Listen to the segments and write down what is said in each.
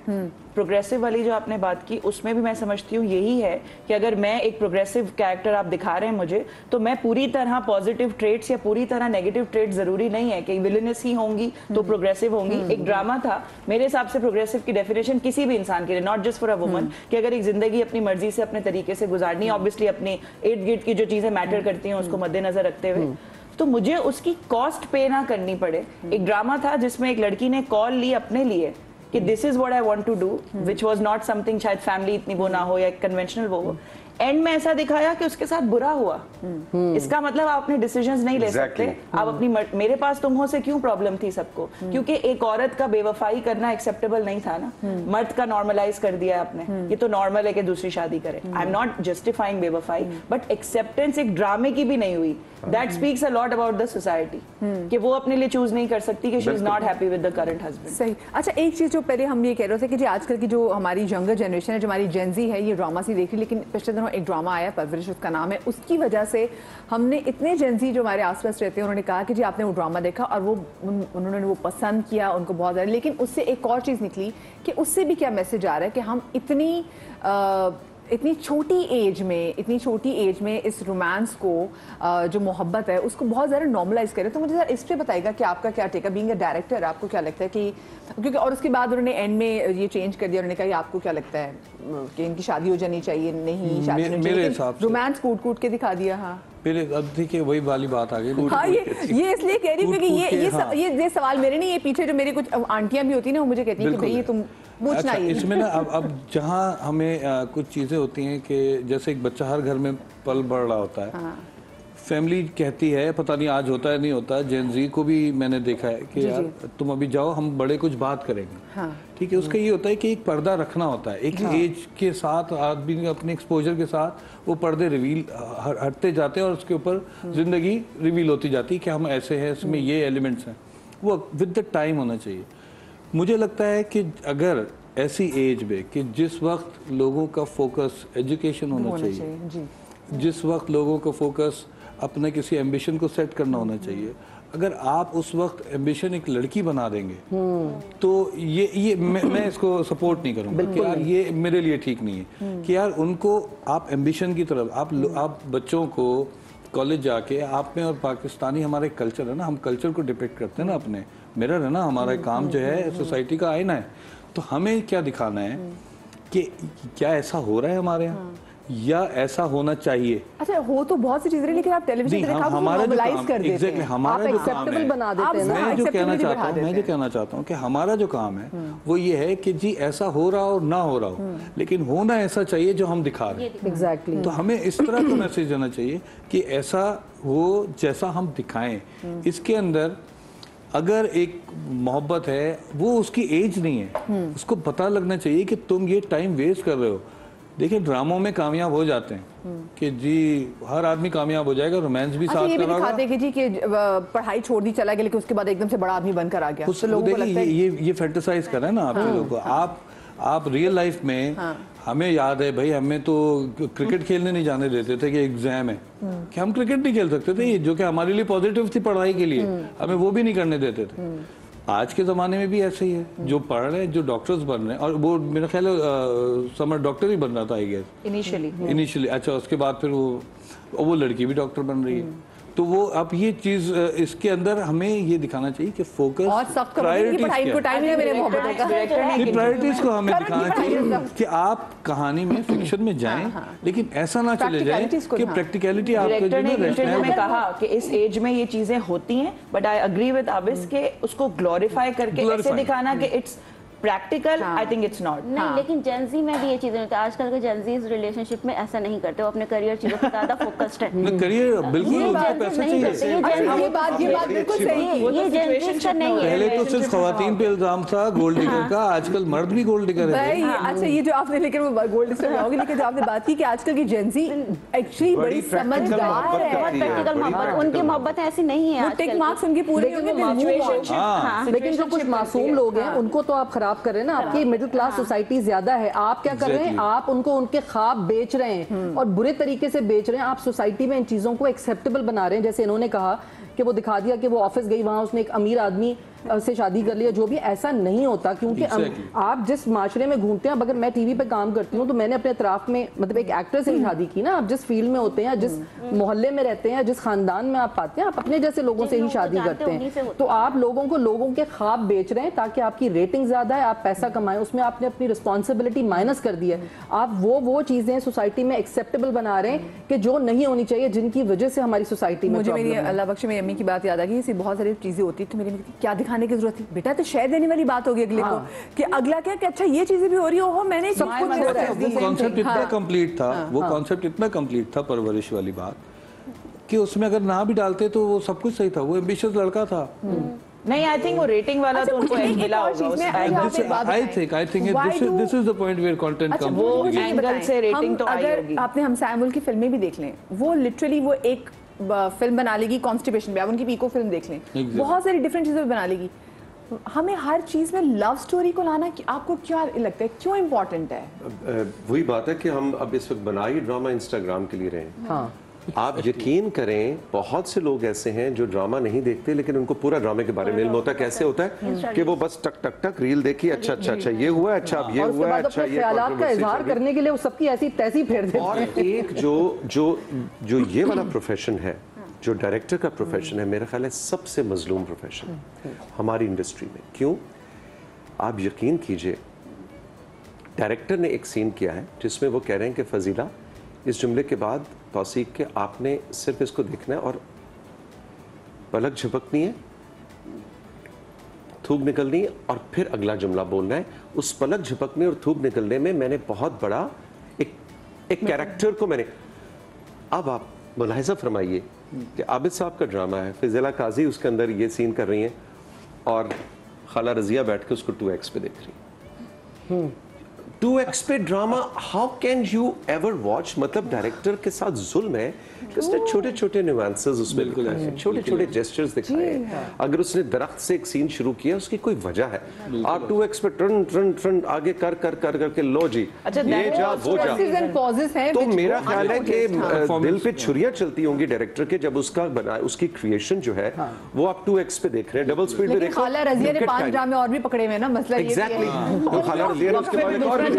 Progressive वाली जो आपने बात की उसमें भी मैं समझती हूँ यही है कि अगर मैं एक प्रोग्रेसिव कैरेक्टर आप दिखा रहे हैं मुझे, तो मैं पूरी तरह पॉजिटिव ट्रेट्स या पूरी तरह नेगेटिव ट्रेट्स जरूरी नहीं है कि विलेनस ही होंगी तो प्रोग्रेसिव होंगी। एक ड्रामा था, मेरे हिसाब से प्रोग्रेसिव की डेफिनेशन किसी भी इंसान के लिए, not just for a woman, कि अगर एक जिंदगी अपनी मर्जी से अपने तरीके से गुजारनी है, ऑब्वियसली अपने इर्द गिर्द की जो चीजें मैटर करती हैं उसको मद्देनजर रखते हुए, तो मुझे उसकी कॉस्ट पे ना करनी पड़े। एक ड्रामा था जिसमें एक लड़की ने कॉल ली अपने लिए कि this is what I want to do, which was not something, शायद फैमिली इतनी वो ना हो या कन्वेंशनल वो हो, एंड में ऐसा दिखाया कि उसके साथ बुरा हुआ। इसका मतलब आप अपने डिसीजंस नहीं ले सकते, आप अपनी मेरे पास तुम हो से क्यों प्रॉब्लम थी सबको, क्योंकि एक औरत का बेवफाई करना एक्सेप्टेबल नहीं था ना, मर्द का नॉर्मलाइज कर दिया आपने, ये तो नॉर्मल है कि दूसरी शादी करे। आई एम नॉट जस्टिफाइंग बेवफाई, बट एक्सेप्टेंस एक ड्रामे की भी नहीं हुई। That speaks a lot about the society कि वो अपने लिए चूज नहीं कर सकती कि she is not happy with the current husband. सही। अच्छा, एक चीज जो पहले हम ये कह रहे थे कि जी आजकल की जो हमारी यंगर जनरेशन है, जो हमारी जेनजी है, ये ड्रामा सी देख रही, लेकिन पिछले दिनों एक ड्रामा आया परवरिश उसका नाम है, उसकी वजह से हमने इतने जेनजी जो हमारे आसपास रहते हैं उन्होंने कहा कि जी आपने वो ड्रामा देखा और वो उन्होंने वो पसंद किया, उनको बहुत ज़्यादा, लेकिन उससे एक और चीज़ निकली कि उससे भी क्या मैसेज आ रहा है कि हम इतनी छोटी एज में इस रोमांस को जो मोहब्बत है उसको बहुत ज़्यादा नॉर्मलाइज करें। तो मुझे ज़रा इस पे बताइएगा कि आपका क्या टेक है, बीइंग अ डायरेक्टर, आपको क्या लगता है कि क्योंकि, और उसके बाद उन्होंने एंड में ये चेंज कर दिया, उन्होंने कहा आपको क्या लगता है कि इनकी शादी हो जानी चाहिए, नहीं शादी नहीं, मेरे हिसाब से रोमांस कूट के दिखा दिया। हाँ, मेरे अब देखिए वही वाली बात आ गई। हाँ, ये इसलिए कह रही हूँ क्योंकि ये सवाल मेरे नहीं, ये पीछे जो मेरी कुछ आंटियां भी होती हैं ना, वो मुझे कहती हैं कि भाई ये तुम पूछना ही। इसमें ना अब जहाँ हमें कुछ चीज़ें होती हैं कि जैसे एक बच्चा हर घर में पल बढ़ रहा होता है, फैमिली कहती है, पता नहीं आज होता है नहीं होता, जेन जी को भी मैंने देखा है कि यार तुम अभी जाओ, हम बड़े कुछ बात करेंगे। ठीक है, उसका ये होता है कि एक पर्दा रखना होता है, एक एज के साथ आदमी अपने एक्सपोजर के साथ वो पर्दे रिवील हटते जाते हैं और उसके ऊपर जिंदगी रिवील होती जाती है कि हम ऐसे हैं, इसमें ये एलिमेंट्स हैं, वो विद द टाइम होना चाहिए। मुझे लगता है कि अगर ऐसी एज में कि जिस वक्त लोगों का फोकस एजुकेशन होना चाहिए, जिस वक्त लोगों का फोकस अपने किसी एम्बिशन को सेट करना होना चाहिए, अगर आप उस वक्त एम्बिशन एक लड़की बना देंगे तो ये मैं इसको सपोर्ट नहीं करूँगा कि यार ये मेरे लिए ठीक नहीं है कि यार उनको आप एम्बिशन की तरफ आप बच्चों को कॉलेज जाके आप में, और पाकिस्तानी हमारे कल्चर है ना, हम कल्चर को डिपिक्ट करते हैं ना, अपने मिरर है ना, हमारा काम जो है सोसाइटी का आईना है, तो हमें क्या दिखाना है कि क्या ऐसा हो रहा है हमारे यहाँ या ऐसा होना चाहिए। अच्छा, हो तो बहुत सी चीजें, लेकिन आप टेलीविजन पे नॉर्मलाइज कर देते हैं, हमारा जो एक्सेप्टेबल बना देते हैं। मैं जो कहना चाहता हूँ कि हमारा जो काम है वो ये है कि जी ऐसा हो रहा हो ना हो रहा हो, लेकिन होना ऐसा चाहिए जो हम दिखा रहे हैं। एग्जैक्टली। तो हमें इस तरह का मैसेज देना चाहिए कि ऐसा हो जैसा हम दिखाएं। इसके अंदर अगर एक मोहब्बत है, वो उसकी एज नहीं है, उसको पता लगना चाहिए कि तुम ये टाइम वेस्ट कर रहे हो। देखिए ड्रामों में कामयाब हो जाते हैं कि जी हर आदमी कामयाब हो जाएगा, रोमांस भी साथ ये भी दिखाते हैं कि जी कि पढ़ाई छोड़ दी, चला गया, लेकिन उसके बाद एकदम से बड़ा आदमी बनकर आ गया। तो लोगों को लगता है ये फैंटेसाइज कर रहे हैं ना आप लोगों को। आप रियल लाइफ में हमें याद है भाई, हमें तो क्रिकेट खेलने नहीं जाने देते थे कि एग्जाम है कि हम क्रिकेट नहीं खेल सकते थे, जो कि हमारे लिए पॉजिटिव थी पढ़ाई के लिए, हमें वो भी नहीं करने देते थे। आज के ज़माने में भी ऐसे ही है, जो पढ़ रहे हैं, जो डॉक्टर्स बन रहे हैं, और वो मेरा ख्याल है समर डॉक्टर ही बन रहा था आई गेस इनिशियली। अच्छा, उसके बाद फिर वो लड़की भी डॉक्टर बन रही है। तो वो अब ये चीज इसके अंदर हमें ये दिखाना चाहिए कि फोकस प्रायोरिटीज को हमें दिखाना चाहिए कि आप कहानी में फिक्शन में जाएं, लेकिन ऐसा ना चले जाए कि प्रैक्टिकलिटी आपने कहा कि इस एज में ये चीजें होती हैं, but I agree with Abis के उसको ग्लोरीफाई करके ऐसे दिखाना कि it's practical, I think it's not. नहीं, लेकिन जेंजी में भी ये चीजें होती है। आजकल के जेंजीज रिलेशनशिप में ऐसा नहीं करते, वो अपने करियर चीजों पर ज्यादा फोकस्ड है। करियर बिल्कुल पैसा चाहिए, ये बात बिल्कुल सही है। ये जेंजीज का नहीं है। पहले तो सिर्फ खवातीन पे इल्जाम था गोल्ड डिगर का, आजकल मर्द भी गोल्ड डिगर है। अच्छा, ये जो आपने, लेकिन वो गोल्ड डिगर में आओगे, लेकिन जो आपने बात की कि आजकल की जेंजी एक्चुअली बड़ी समझदार है, बहुत प्रैक्टिकल मोहब्बत, उनकी मोहब्बत ऐसी नहीं है। टिक मार्क्स उनकी पूरी, लेकिन जो कुछ मासूम लोग हैं उनको तो आप खराब कर रहे हैं ना। आपकी मिडिल क्लास सोसाइटी ज्यादा है, आप क्या कर रहे हैं, आप उनको उनके ख्वाब बेच रहे हैं और बुरे तरीके से बेच रहे हैं। आप सोसाइटी में इन चीजों को एक्सेप्टेबल बना रहे हैं। जैसे इन्होंने कहा कि वो दिखा दिया कि वो ऑफिस गई, वहां उसने एक अमीर आदमी से शादी कर लिया, जो भी, ऐसा नहीं होता, क्योंकि आप जिस माशरे में घूमते हैं, अब अगर मैं टीवी पे काम करती हूँ तो मैंने अपने अतराफ में मतलब एक एक्टर से ही शादी की ना, आप जिस फील्ड में होते हैं, जिस मोहल्ले में रहते हैं, जिस खानदान में आप पाते हैं, आप अपने जैसे लोगों से ही शादी करते हैं। तो आप लोगों को लोगों के ख्वाब बेच रहे हैं ताकि आपकी रेटिंग ज्यादा है, आप पैसा कमाएं, उसमें आपने अपनी रिस्पॉन्सिबिलिटी माइनस कर दी है। आप वो चीजें सोसाइटी में एक्सेप्टेबल बना रहे हैं कि जो नहीं होनी चाहिए, जिनकी वजह से हमारी सोसाइटी में मुझे मेरी अल्लाह बख्शे मेरी अम्मी की बात याद आ गई, ऐसी बहुत सारी चीजें होती तो मेरी अम्मी कहती क्या दिखाने की जरूरत थी बेटा, तो शेयर देने वाली बात होगी अगले को कि अगला क्या कि अच्छा ये चीजें भी हो रही हो, मैंने सब कुछ वो कॉन्सेप्ट इतना कंप्लीट था, वो कॉन्सेप्ट इतना कंप्लीट था परवरिश वाली बात, कि उसमें अगर ना भी डालते तो वो सब कुछ सही था। वो एम्बिशियस लड़का था। नहीं, आई थिंक वो रेटिंग वाला तो उनको एज मिला होगा। I think this is the point where content comes. वो एंगल से रेटिंग तो आई होगी। आपने हम सैमुअल की फिल्में भी देख लें, वो लिटरली वो एक फिल्म बना लेगी कॉन्स्टिपेशन पे, आप उनकी पीको फिल्म देख लें, बहुत सारी डिफरेंट चीजें बना लेगी। हमें हर चीज में लव स्टोरी को लाना आपको क्या लगता है, क्यों इम्पोर्टेंट है? वही बात है कि हम अब इस वक्त बना ही ड्रामा इंस्टाग्राम के लिए रहे हैं। आप यकीन करें, बहुत से लोग ऐसे हैं जो ड्रामा नहीं देखते लेकिन उनको पूरा ड्रामे के बारे में इल्म होता है। कैसे होता है कि वो बस टक टक टक रील देखी, अच्छा अच्छा अच्छा ये हुआ, अच्छा अब ये हुआ, अच्छा ये ख्यालात का इजहार करने के लिए वो सबकी ऐसी तैसी फेर देते हैं। और एक जो ये वाला प्रोफेशन है, जो डायरेक्टर का प्रोफेशन है, मेरा ख्याल है सबसे मजलूम प्रोफेशन है हमारी इंडस्ट्री में। क्यों? आप यकीन कीजिए, डायरेक्टर ने एक सीन किया है जिसमें वो कह रहे हैं कि फजीला, इस जुमले के बाद तौसीक के आपने सिर्फ इसको देखना है और पलक झपकनी है, थूक निकलनी है और फिर अगला जुमला बोलना है। उस पलक झपकने और थूक निकलने में मैंने बहुत बड़ा एक कैरेक्टर को मैंने, अब आप मुलाहिजा फरमाइए कि आबिद साहब का ड्रामा है, फिज़िला काजी उसके अंदर ये सीन कर रही हैं और खाला रजिया बैठ के उसको 2x पे देख रही है। 2x पे drama, how can you ever watch? मतलब डायरेक्टर के साथ जुल्म है कि उसने छोटे छोटे न्यूएंसेस उसमें दिखाए हैं, छोटे छोटे जेस्चर्स दिखाए हैं। अगर उसने दरख्त से एक सीन शुरू किया, उसकी कोई वजह है, आप 2x पे ट्रन ट्रन ट्रन आगे कर कर कर करके लो जी, ये जा वो जा। तो मेरा ख्याल है कि दिल पे छुरियां चलती होंगी डायरेक्टर के जब उसकी क्रिएशन जो है वो आप 2x पे देख रहे हैं, डबल स्पीड पे देख रहे हैं। खाला रजिया ने 5 ड्रामे और भी पकड़े हुए हैं ना, मसला ये है। खाला रजिया ने उसके बाद एक और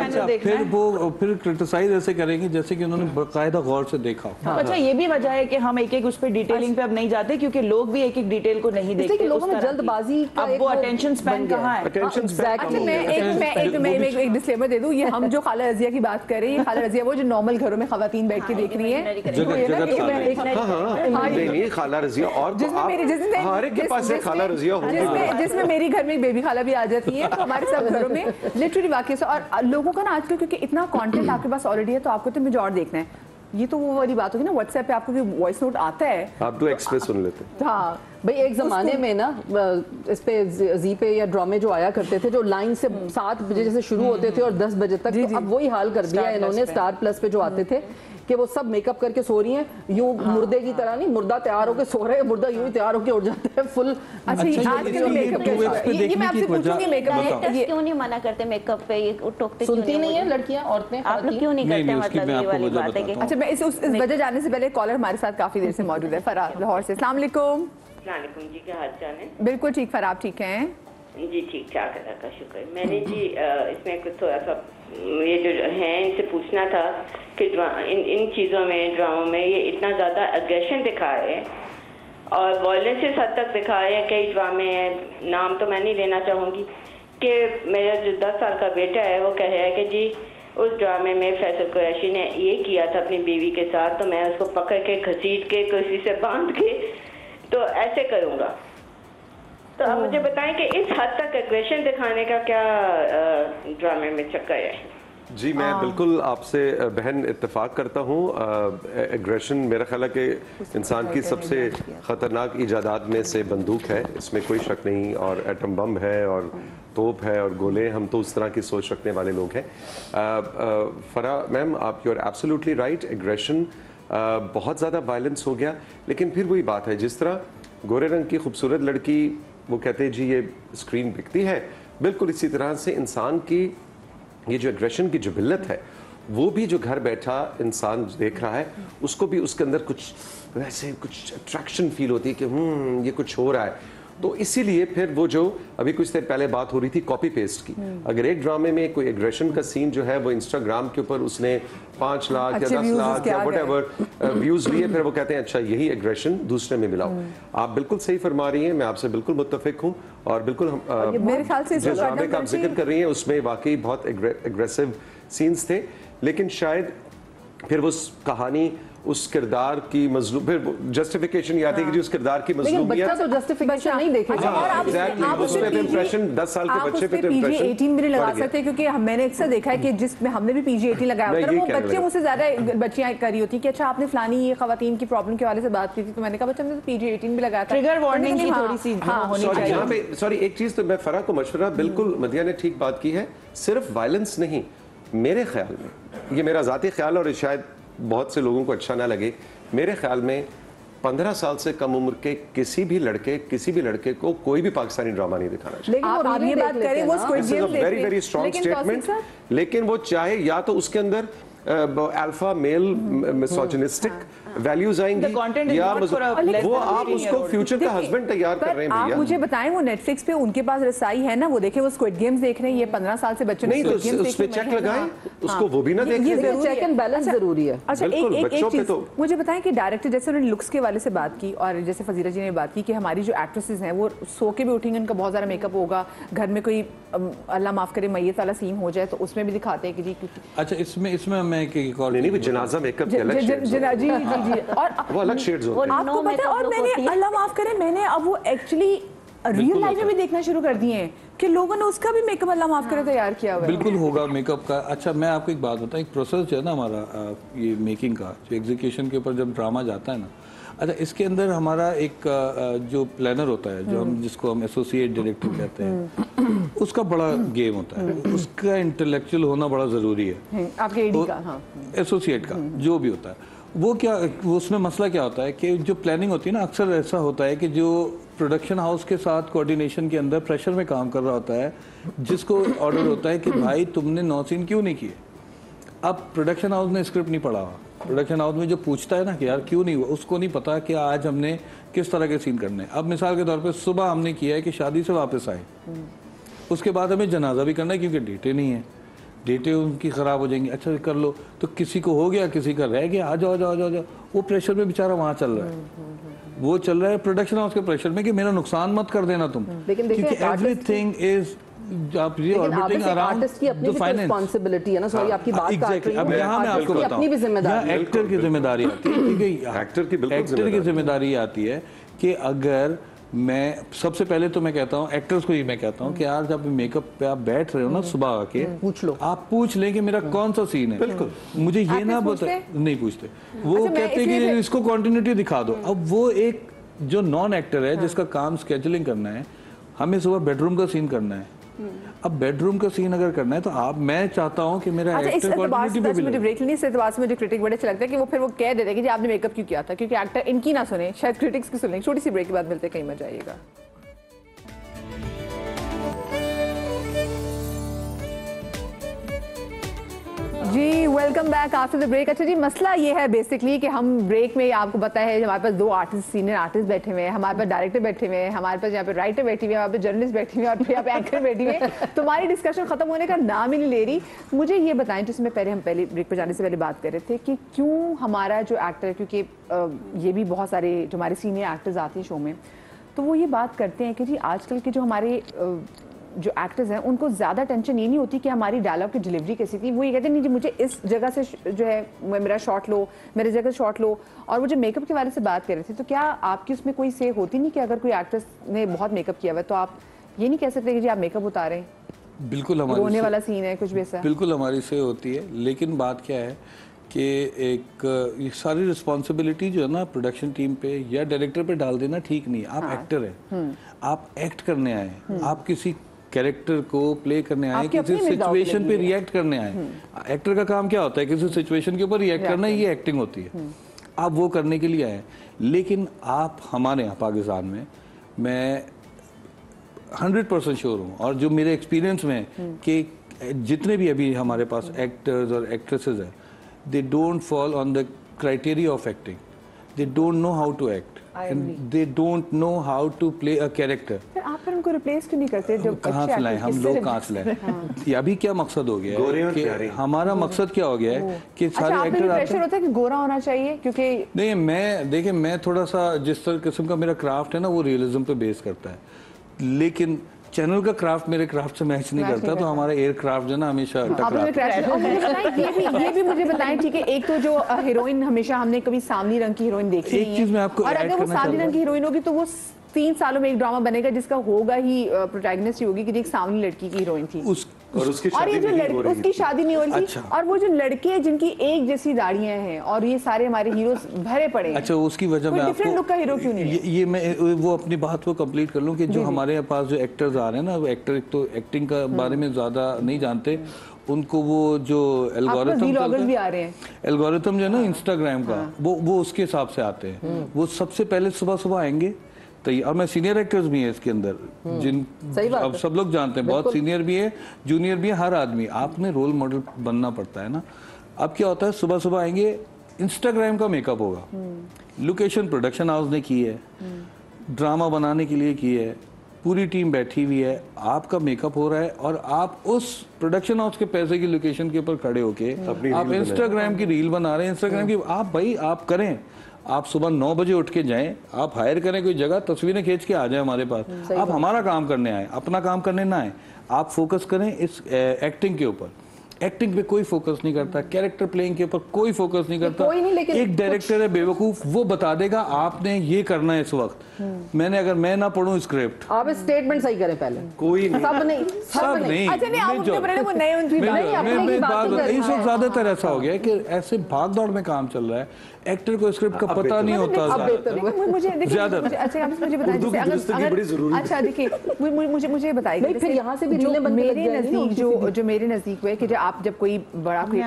फिर क्रिटिसाइज ऐसे करेंगे जैसे कि उन्होंने बाकायदा गौर से देखा। अच्छा, ये भी वजह है कि हम एक एक उस पर डिटेलिंग पे अब नहीं जाते क्योंकि लोग भी एक एक डिटेल को नहीं देखते। लोगों में जल्दबाजी का अब वो अटेंशन स्पैन कहाँ है? मैं एक डिस्क्लेमर दे दूं, ये हम जो खाला रजिया की बात कर रहे हैं, ये खाला रजिया वो जो नॉर्मल घरों में खवातीन बैठ के देख रही है, नहीं खाला रजिया, और हमारे के पास है खाला रजिया, जिसमें मेरी घर में एक बेबी खाला भी आ जाती है। तो हमारे सब घरों में लिटरली वाकई से, और लोगों का ना आजकल क्योंकि इतना कंटेंट आपके पास ऑलरेडी है तो आपको तो मुझे और देखना है। ये तो वो वाली बात होगी ना, व्हाट्सएप पे आपको वॉइस नोट आता है, आप 2x पे सुन लेते हैं। हाँ भाई, एक जमाने में ना इस पे जी पे या ड्रामे जो आया करते थे, जो लाइन से 7 बजे जैसे शुरू होते थे और 10 बजे तक, तो अब वही हाल कर दिया इन्होंने स्टार प्लस पे जो आते थे कि वो सब मेकअप करके सो रही हैं, यूं मुर्दे की तरह नहीं, मुर्दा तैयार होकर सो रहे हैं, मुर्दा यूं ही तैयार होकर उठ जाता है फुल। अच्छा, आजकल मेकअप ये मैं आपसे पूछूंगी, मेकअप क्यों नहीं मना करते मेकअप पे, ये टोकते सुनती नहीं है लड़कियां, औरतें, आप लोग क्यों नहीं करते? मतलब ये वाली बात है कि अच्छा, मैं इस वजह जाने से पहले कॉलर हमारे साथ काफी देर से मौजूद है, फराह लाहौर से। अस्सलाम वालेकुम। जी, क्या हाल चाल है? बिल्कुल ठीक, फराह आप ठीक हैं? जी ठीक ठाक, अल्लाह का शुक्र है। मैंने जी इसमें कुछ थोड़ा सा ये जो है इनसे पूछना था कि इन चीज़ों में, ड्रामों में ये इतना ज़्यादा एग्रेशन दिखाए और वायलेंस इस हद तक दिखाए हैं। कई ड्रामे हैं, नाम तो मैं नहीं लेना चाहूँगी, कि मेरा जो 10 साल का बेटा है वो कह रहा है कि जी उस ड्रामे में फैसल कुरैशी ने ये किया था अपनी बीवी के साथ, तो मैं उसको पकड़ के घसीट के किसी से बांध के तो ऐसे करूँगा। तो आप मुझे बताएं कि इस हद तक एग्रेशन दिखाने का क्या ड्रामे में चक्कर है? जी, मैं बिल्कुल आपसे बहन इत्तेफाक करता हूँ। एग्रेशन मेरा ख्याल है कि इंसान की सबसे ख़तरनाक ईजादात में से बंदूक है, इसमें कोई शक नहीं, और एटम बम है और तोप है और गोले, हम तो उस तरह की सोच रखने वाले लोग हैं। फरा मैम, आप you are absolutely right, aggression बहुत ज़्यादा वायलेंस हो गया। लेकिन फिर वही बात है, जिस तरह गोरे रंग की खूबसूरत लड़की, वो कहते हैं जी ये स्क्रीन बिकती है, बिल्कुल इसी तरह से इंसान की ये जो एग्रेशन की जो बिल्लत है, वो भी जो घर बैठा इंसान देख रहा है, उसको भी उसके अंदर कुछ वैसे कुछ अट्रैक्शन फील होती है कि ये कुछ हो रहा है। तो इसीलिए फिर वो जो अभी कुछ देर पहले बात हो रही थी कॉपी पेस्ट की, अगर एक ड्रामे में कोई एग्रेशन का सीन जो है वो इंस्टाग्राम के ऊपर उसने 5 लाख या 10 लाख या व्हाटएवर व्यूज लिए, फिर वो कहते हैं अच्छा यही एग्रेशन दूसरे में मिलाओ। आप बिल्कुल सही फरमा रही हैं, मैं आपसे बिल्कुल मुत्तफिक हूँ, और बिल्कुल हम मेरे ख्याल से जिस ड्रामे का आप जिक्र कर रही हैं उसमें वाकई बहुत एग्रेसिव सीन्स थे, लेकिन शायद फिर वो कहानी उस किरदार की मजलूम, फिर जस्टिफिकेशन ये आती है कि उस किरदार की मजलूमियत, बच्चा तो जस्टिफिकेशन नहीं देखेगा। और आप उसमें तो इंप्रेशन 10 साल के बच्चे पे तो PG-18 इंप्रेशन भी नहीं लगा सकते, क्योंकि मैंने अक्सर देखा है कि जिसमें हमने भी PG-18 लगाया होता है, वो बच्चे मुझसे ज्यादा बच्चियां करी होती कि अच्छा आपने फलानी ये खवातीन की प्रॉब्लम के वाले से बात की थी, तो मैंने कहा बच्चा हमने तो PG-18 भी लगाया था। ट्रिगर वार्निंग की थोड़ी सी होनी चाहिए यहाँ पे। सॉरी, एक चीज तो मैं फरा को मशवरा, बिल्कुल मदिया ने ठीक बात की है, सिर्फ वायलेंस नहीं, मेरे ख्याल में, ये मेरा जाती ख्याल और शायद बहुत से लोगों को अच्छा ना लगे, मेरे ख्याल में 15 साल से कम उम्र के किसी भी लड़के को कोई भी पाकिस्तानी ड्रामा नहीं दिखाना चाहिए। लेकिन आप ये बात करें वो स्क्विड गेम देख वेरी वेरी स्ट्रॉन्ग स्टेटमेंट, लेकिन वो चाहे या तो उसके अंदर अल्फा मेल मिसोजिनिस्टिक वैल्यूज आएंगी या वो आप उसको फ्यूचर का हस्बैंड तैयार कर रहे हैं भैया। आप मुझे बताएं वो नेटफ्लिक्स पे उनके पास रसाई है ना, वो देखें, वो स्क्विड गेम्स देख रहे हैं, ये 15 साल से बच्चों ने नहीं तो उस पे चेक लगाएं, उसको वो भी ना देखें, चेक एंड बैलेंस जरूरी है। अच्छा, एक चीज मुझे बताएं कि डायरेक्टर जैसे उन्होंने लुक्स के वाले से बात की, और जैसे फजीला जी ने बात की कि हमारी जो एक्ट्रेसेस हैं वो सो के भी उठेंगे, उनका बहुत सारा मेकअप होगा, घर में कोई अल्लाह माफ करे मैयत वाला सीन हो जाए तो उसमें भी दिखाते हैं कि जी। अच्छा, इसमें मैं एक और नहीं जनाजा मेकअप के अलग शेड्स जी और वो अलग शेड्स होते हैं, आपको पता है। और मैंने अल्लाह माफ करे, मैंने अब वो एक्चुअली रियल लाइफ में भी देखना शुरू कर दिए हैं कि लोगों ने उसका भी मेकअप अल्लाह माफ करे तैयार किया हुआ है। बिल्कुल होगा मेकअप का। अच्छा, मैं आपको एक बात बताऊं, एक प्रोसेस जो है ना हमारा ये मेकिंग का, जो एग्जीक्यूशन के ऊपर जब ड्रामा जाता है ना, अच्छा इसके अंदर हमारा एक जो प्लानर होता है, जो हम जिसको हम एसोसिएट डायरेक्टर कहते हैं, उसका बड़ा गेम होता है, उसका इंटेलेक्चुअल होना बड़ा जरूरी है, आपके एडी का, हाँ, एसोसिएट का जो भी होता है वो क्या, उसमें मसला क्या होता है कि जो प्लानिंग होती है ना, अक्सर ऐसा होता है कि जो प्रोडक्शन हाउस के साथ कोऑर्डिनेशन के अंदर प्रेशर में काम कर रहा होता है, जिसको ऑर्डर होता है कि भाई तुमने 9 सीन क्यों नहीं किए। अब प्रोडक्शन हाउस ने स्क्रिप्ट नहीं पढ़ा हुआ, प्रोडक्शन हाउस में जो पूछता है ना कि यार क्यों नहीं हुआ, उसको नहीं पता कि आज हमने किस तरह के सीन करने। अब मिसाल के तौर पे सुबह हमने किया है कि शादी से वापस आए, उसके बाद हमें जनाजा भी करना है क्योंकि डेटें नहीं है, डेटें उनकी ख़राब हो जाएंगी। अच्छा कर लो, तो किसी को हो गया, किसी का रह गया, आ जाओ जाओ जाओ जाओ, वो प्रेशर में बेचारा वहाँ चल रहा है, वो चल रहा है प्रोडक्शन हाउस के प्रेशर में कि मेरा नुकसान मत कर देना तुम, क्योंकि एवरीथिंग इज आप ये orbiting around the finance responsibility है ना। सॉरी, आपकी बात एग्जैक्टली। अब यहाँ मैं आपको बताऊं, अपनी भी जिम्मेदारी, एक्टर की जिम्मेदारी आती है, क्योंकि एक्टर की जिम्मेदारी आती है कि अगर मैं सबसे पहले तो मैं कहता हूँ एक्टर्स को ही मैं कहता हूँ कि यार जब मेकअप पे आप बैठ रहे हो ना सुबह आके पूछ लो, आप पूछ लें कि मेरा कौन सा सीन है। बिल्कुल, मुझे ये ना बता, नहीं पूछते, वो कहते हैं कि इसको कंटिन्यूटी दिखा दो। अब वो एक जो नॉन एक्टर है जिसका काम स्केजुलिंग करना है, हमें सुबह बेडरूम का सीन करना है, अब बेडरूम का सीन अगर करना है तो आप, मैं चाहता हूँ कि मेरा एक्टर कंटिन्यूटी पे मिले। ब्रेक लेने से एतबार से मुझे क्रिटिक बड़े अच्छे लगता है कि वो फिर वो कह देते हैं कि जी आपने मेकअप क्यों किया था, क्योंकि एक्टर इनकी ना सुने, शायद क्रिटिक्स की सुने। छोटी सी ब्रेक के बाद मिलते हैं, कहीं मजा आएगा। जी welcome back after the break. अच्छा जी, मसला ये है बेसिकली कि हम ब्रेक में, आपको पता है हमारे पास 2 आर्टिस्ट, सीनियर आर्टिस्ट बैठे हुए हैं, हमारे पास डायरेक्टर बैठे हुए हैं, हमारे पास यहाँ पे राइटर बैठी हुई है, यहाँ पे जर्नलिस्ट बैठी हुई है, और फिर यहाँ पे एंकर बैठी हुई है, तो हमारी डिस्कशन खत्म होने का नाम ही नहीं ले रही। मुझे ये बताएं, जिसमें हम पहले ब्रेक पर जाने से पहले बात कर रहे थे कि क्यों हमारा जो एक्टर है, क्योंकि ये भी बहुत सारे जो हमारे सीनियर एक्टर्स आते हैं शो में, तो वो ये बात करते हैं कि जी आजकल के जो हमारे जो एक्टर्स हैं उनको ज़्यादा टेंशन ये नहीं होती कि हमारी डायलॉग की डिलीवरी कैसी थी, वो ये कहते हैं नहीं जी मुझे इस जगह से जो है मेरा शॉट लो, मेरे जगह शॉट लो। और वो जो मेकअप के बारे से बात कर रहे थे, तो क्या आपकी उसमें कोई से होती नहीं कि अगर कोई एक्ट्रेस ने बहुत मेकअप किया हुआ है तो आप ये नहीं कह सकते कि जी आप मेकअप उतारें? बिल्कुल, हमारी रोने वाला सीन है कुछ भी ऐसा? बिल्कुल हमारी से होती है, लेकिन बात क्या है कि एक ये सारी रिस्पॉन्सिबिलिटी जो है ना प्रोडक्शन टीम पे या डायरेक्टर पे डाल देना ठीक नहीं है। आप एक्टर हैं, आप एक्ट करने आए, आप किसी कैरेक्टर को प्ले करने आए, किसी सिचुएशन पे रिएक्ट करने आए। एक्टर का काम क्या होता है? किसी सिचुएशन के ऊपर रिएक्ट करना, ये एक्टिंग होती है। आप वो करने के लिए आए, लेकिन आप हमारे यहाँ पाकिस्तान में, मैं 100% श्योर हूँ, और जो मेरे एक्सपीरियंस में कि जितने भी अभी हमारे पास एक्टर्स और एक्ट्रेसेस हैं, they don't fall on the criteria of acting. they don't know how to act and they don't know how to play a character. आप फिर उनको रिप्लेस क्यों नहीं करते जब कहाँ से लाए हम लोग, कहाँ से लाए? ये अभी क्या मकसद हो गया गोरे है और कि प्यारे। हमारा मकसद क्या हो गया है कि अच्छा, सारे आप पे भी एक्टर आते प्रेशर हैं। होता है कि गोरा होना चाहिए क्योंकि नहीं, मैं देखिए, मैं थोड़ा सा जिस तरह किस्म का मेरा क्राफ्ट है ना, वो रियलिज्म पे बेस करता है, लेकिन चैनल का क्राफ्ट मेरे क्राफ्ट से मैच नहीं करता, तो हमारा एयर क्राफ्ट जो ना हमेशा आपने टकराता है। क्रैश और मुझे बताएं, ये भी मुझे बताएं, ठीक है, एक तो जो हीरोइन हमेशा हमने कभी सांवली रंग की हीरोइन देखी एक नहीं चीज़ मैं है, आपको और ऐड अगर वो करना सांवली चाहूँगा। रंग की हीरोइन होगी तो वो 3 सालों में एक ड्रामा बनेगा जिसका होगा ही प्रोटैगनिस्ट ही होगी कि एक सांवली लड़की की हीरोइन थी और उसकी और ये शादी जो नहीं हो रही उसकी थी। शादी नहीं हो रही थी। अच्छा। और वो जो लड़के जिनकी एक जैसी दाढ़ियां हैं और ये सारे हमारे हीरोज भरे पड़े हैं, अच्छा, उसकी वजह कोई मैं डिफरेंट लुक का हीरो क्यों नहीं है? ये मैं वो अपनी बात को कंप्लीट कर लूं कि जो हमारे पास जो एक्टर्स आ रहे हैं ना, वो एक्टर एक तो एक्टिंग का बारे में ज़्यादा नहीं जानते, उनको वो जो व्लॉगर्स भी आ रहे हैं, एल्गोरिथम जो है ना इंस्टाग्राम का, वो उसके हिसाब से आते हैं। वो सबसे पहले सुबह सुबह आएंगे, तो और मैं सीनियर एक्टर्स भी हैं इसके अंदर, जिन सही बात अब है। सब लोग जानते हैं, बहुत सीनियर भी है, जूनियर भी है, हर आदमी आपने रोल मॉडल बनना पड़ता है ना। अब क्या होता है, सुबह सुबह आएंगे, इंस्टाग्राम का मेकअप होगा, लोकेशन प्रोडक्शन हाउस ने की है, ड्रामा बनाने के लिए की है, पूरी टीम बैठी हुई है, आपका मेकअप हो रहा है और आप उस प्रोडक्शन हाउस के पैसे की लोकेशन के ऊपर खड़े होके आप इंस्टाग्राम की रील बना रहे हैं। इंस्टाग्राम की आप भाई आप करें, आप सुबह 9 बजे उठ के जाएं, आप हायर करें कोई जगह, तस्वीरें खींच के आ जाए हमारे पास, आप हमारा काम करने आए, अपना काम करने ना आए। आप फोकस करें इस एक्टिंग के ऊपर। एक्टिंग पे कोई फोकस नहीं करता, कैरेक्टर प्लेइंग के ऊपर कोई फोकस नहीं करता। कोई नहीं, लेकिन एक डायरेक्टर है बेवकूफ, वो बता देगा आपने ये करना है इस वक्त। अगर मैं ना पढ़ूं स्क्रिप्ट, आप स्टेटमेंट सही करें पहले। कोई नहीं, सब नहीं, सब नहीं। अच्छा नहीं, आप अपने बड़े वो नए उनकी नहीं, अपने की बात नहीं कर रहे। इस वक्त ज्यादातर ऐसा हो गया है कि ऐसे भाग दौड़ में काम चल रहा है, एक्टर को स्क्रिप्ट का पता नहीं होता अब बेहतर हुआ। मुझे ज्यादा। अच्छा आप मुझे बताइए, उर्दू की दुरुस्त की बड़ी जरूरी है। अच्छा देखिए, मुझे बताइए, नहीं, फिर यहाँ से भी रीलें बनने लग मेरे जाएंगी ना नजदीक जो मेरे नजदीक है कि जब आप जब कोई बड़ा कोई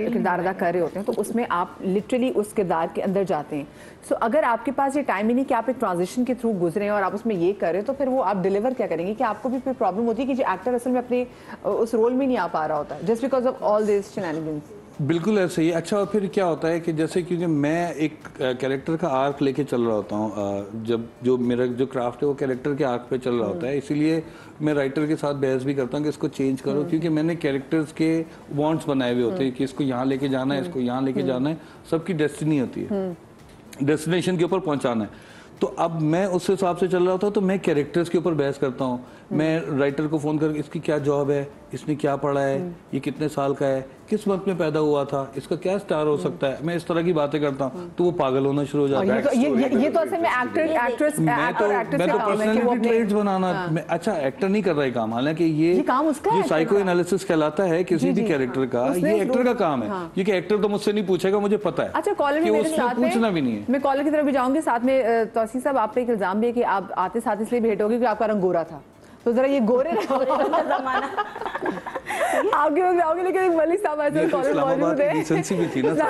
किरदार अदा कर रहे होते हैं तो उसमें आप लिटरली उस किरदार के अंदर जाते हैं। सो अगर आपके पास ये टाइम ही नहीं कि आप एक ट्रांजिशन के थ्रू गुजरे हैं और आप उसमें ये कर रहे हैं, तो फिर वो आप डिलीवर क्या करेंगे? कि आपको भी फिर प्रॉब्लम होती है कि जो एक्टर असल में अपने उस रोल में नहीं आ पा रहा होता just because of all this shenanigans? बिल्कुल ऐसे ही। अच्छा, और फिर क्या होता है कि जैसे क्योंकि मैं एक कैरेक्टर का आर्क लेके चल रहा होता हूँ, जब जो मेरा जो क्राफ्ट है वो कैरेक्टर के आर्क पे चल रहा होता है, इसीलिए मैं राइटर के साथ बहस भी करता हूँ कि इसको चेंज करो, क्योंकि मैंने कैरेक्टर्स के वांट्स बनाए हुए होते हैं कि इसको यहाँ लेके जाना है, इसको यहाँ लेके जाना है, सबकी डेस्टिनी होती है, डेस्टिनेशन के ऊपर पहुँचाना है। तो अब मैं उस हिसाब से चल रहा होता, तो मैं कैरेक्टर्स के ऊपर बहस करता हूँ। मैं राइटर को फ़ोन करके इसकी क्या जॉब है, इसने क्या पढ़ा है, ये कितने साल का है, किस वक्त में पैदा हुआ था, इसका क्या स्टार हो सकता है, मैं इस तरह की बातें करता हूँ, तो वो पागल होना शुरू हो जाता है। ये तो असल में एक्टर एक्ट्रेस मैं तो पर्सनैलिटी ट्रेड्स बनाना, अच्छा एक्टर नहीं कर रहा है काम, हालांकि ये काम उसका जो है, साइको एनालिसिस कहलाता है किसी भी कैरेक्टर का, ये एक्टर का काम है, क्योंकि एक्टर तो मुझसे नहीं पूछेगा, मुझे पता है। अच्छा, कॉलर कि में उसको साथ पूछना भी नहीं है। मैं कॉलर की तरफ भी जाऊंगी, साथ में तौसीफ साहब आप पे एक इल्जाम भी है कि आप आते साथ इसलिए भेंट होगी कि आपका रंग गोरा था, तो जरा ये गोरे जमाना आपके वक्त जाओगे, लेकिन मलिक साहब ऐसे कॉलर मौजूद है। डिसेंसी भी थी ना।